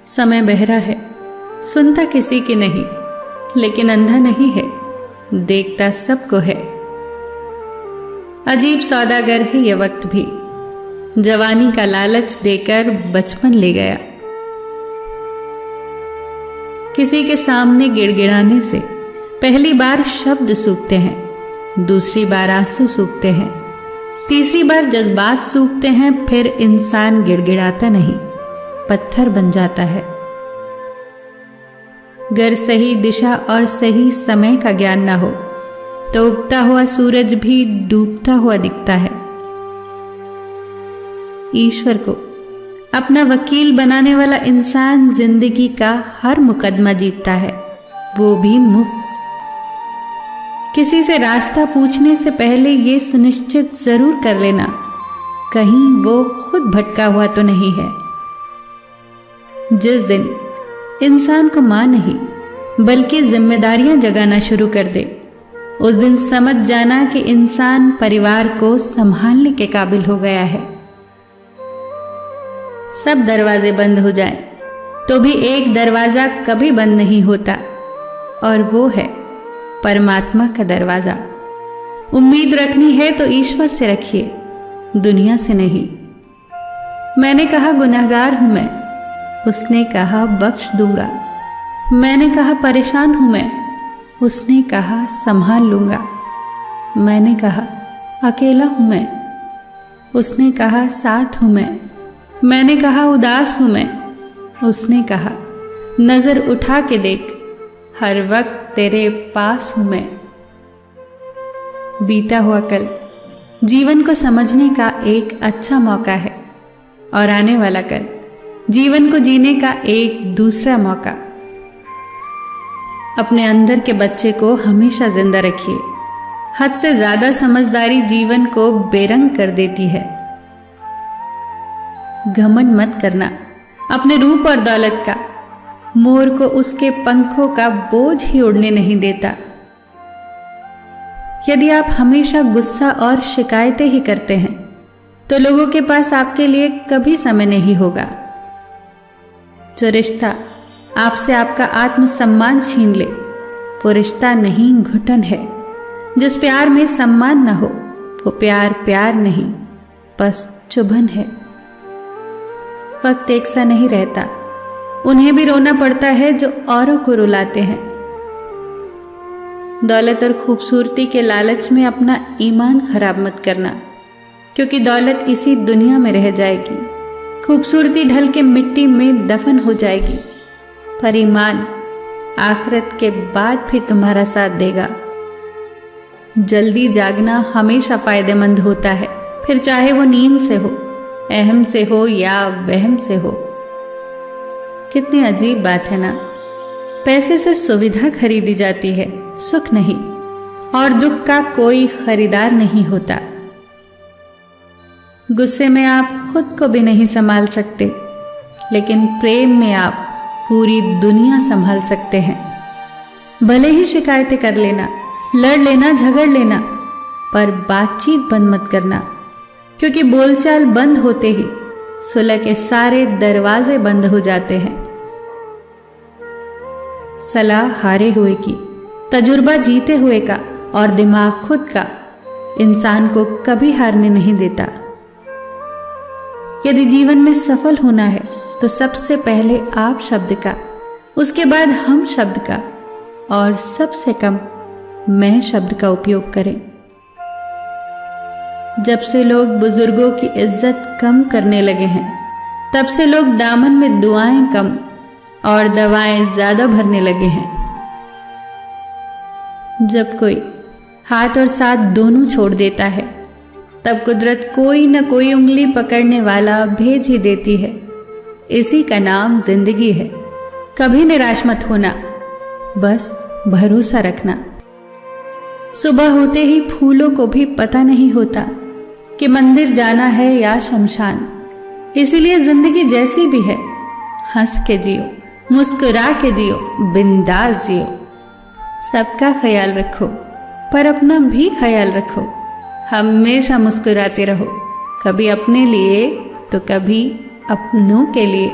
समय बहरा है, सुनता किसी की नहीं, लेकिन अंधा नहीं है, देखता सबको है। अजीब सौदागर है ये वक्त भी, जवानी का लालच देकर बचपन ले गया। किसी के सामने गिड़गिड़ाने से पहली बार शब्द सूखते हैं, दूसरी बार आंसू सूखते हैं, तीसरी बार जज्बात सूखते हैं, फिर इंसान गिड़गिड़ाता नहीं, पत्थर बन जाता है। अगर सही दिशा और सही समय का ज्ञान ना हो तो उगता हुआ सूरज भी डूबता हुआ दिखता है। ईश्वर को अपना वकील बनाने वाला इंसान जिंदगी का हर मुकदमा जीतता है, वो भी मुफ्त। किसी से रास्ता पूछने से पहले ये सुनिश्चित जरूर कर लेना कहीं वो खुद भटका हुआ तो नहीं है। जिस दिन इंसान को मां नहीं बल्कि जिम्मेदारियां जगाना शुरू कर दे, उस दिन समझ जाना कि इंसान परिवार को संभालने के काबिल हो गया है। सब दरवाजे बंद हो जाएं, तो भी एक दरवाजा कभी बंद नहीं होता, और वो है परमात्मा का दरवाजा। उम्मीद रखनी है तो ईश्वर से रखिए, दुनिया से नहीं। मैंने कहा गुनहगार हूं मैं, उसने कहा बख्श दूंगा। मैंने कहा परेशान हूं मैं, उसने कहा संभाल लूंगा। मैंने कहा अकेला हूं मैं, उसने कहा साथ हूं मैं। मैंने कहा उदास हूं मैं, उसने कहा नजर उठा के देख, हर वक्त तेरे पास हूं मैं। बीता हुआ कल जीवन को समझने का एक अच्छा मौका है, और आने वाला कल जीवन को जीने का एक दूसरा मौका। अपने अंदर के बच्चे को हमेशा जिंदा रखिए। हद से ज्यादा समझदारी जीवन को बेरंग कर देती है। घमंड मत करना अपने रूप और दौलत का, मोर को उसके पंखों का बोझ ही उड़ने नहीं देता। यदि आप हमेशा गुस्सा और शिकायतें ही करते हैं तो लोगों के पास आपके लिए कभी समय नहीं होगा। जो रिश्ता आपसे आपका आत्मसम्मान छीन ले, वो रिश्ता नहीं घुटन है। जिस प्यार में सम्मान न हो वो प्यार प्यार नहीं, बस चुभन है। वक्त एक सा नहीं रहता, उन्हें भी रोना पड़ता है जो औरों को रुलाते हैं। दौलत और खूबसूरती के लालच में अपना ईमान खराब मत करना, क्योंकि दौलत इसी दुनिया में रह जाएगी, खूबसूरती ढल के मिट्टी में दफन हो जाएगी, पर ईमान आखिरत के बाद भी तुम्हारा साथ देगा। जल्दी जागना हमेशा फायदेमंद होता है, फिर चाहे वो नींद से हो, अहम से हो या वहम से हो। कितनी अजीब बात है ना, पैसे से सुविधा खरीदी जाती है, सुख नहीं, और दुख का कोई खरीदार नहीं होता। गुस्से में आप खुद को भी नहीं संभाल सकते, लेकिन प्रेम में आप पूरी दुनिया संभाल सकते हैं। भले ही शिकायतें कर लेना, लड़ लेना, झगड़ लेना, पर बातचीत बंद मत करना, क्योंकि बोलचाल बंद होते ही सुलह के सारे दरवाजे बंद हो जाते हैं। सलाह हारे हुए की, तजुर्बा जीते हुए का, और दिमाग खुद का इंसान को कभी हारने नहीं देता। यदि जीवन में सफल होना है तो सबसे पहले आप शब्द का, उसके बाद हम शब्द का, और सबसे कम मैं शब्द का उपयोग करें। जब से लोग बुजुर्गों की इज्जत कम करने लगे हैं, तब से लोग दामन में दुआएं कम और दवाएं ज्यादा भरने लगे हैं। जब कोई हाथ और साथ दोनों छोड़ देता है, तब कुदरत कोई न कोई उंगली पकड़ने वाला भेज ही देती है। इसी का नाम जिंदगी है। कभी निराश मत होना, बस भरोसा रखना। सुबह होते ही फूलों को भी पता नहीं होता कि मंदिर जाना है या शमशान। इसीलिए जिंदगी जैसी भी है, हंस के जियो, मुस्कुरा के जियो, बिंदास जियो। सबका ख्याल रखो, पर अपना भी ख्याल रखो। हमेशा मुस्कुराते रहो, कभी अपने लिए तो कभी अपनों के लिए।